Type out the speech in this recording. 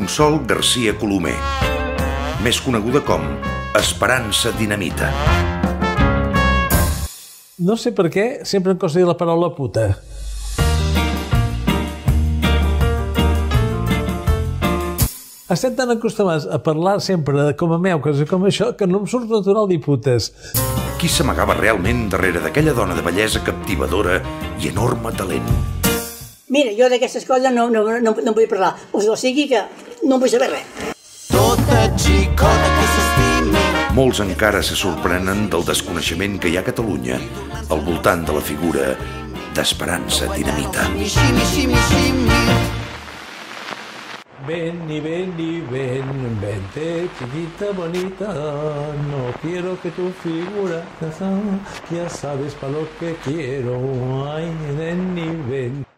Consol García Colomer, més coneguda com Esperança Dinamita. No sé per què, sempre em costa dir la paraula puta. Estem tan acostumats a parlar sempre com a meuques i com això que no em surt natural dir putes. Qui s'amagava realment darrere d'aquella dona de bellesa captivadora i enorme talent? Mira, jo d'aquestes coses no vull parlar. O sigui que no vull saber res. Tota xicota que s'estimi. Molts encara se sorprenen del desconeixement que hi ha a Catalunya al voltant de la figura d'Esperança Dinamita. Ven y ven y ven, vente chiquita bonita, no quiero que tu figura, ya sabes para lo que quiero, ay, ven y ven.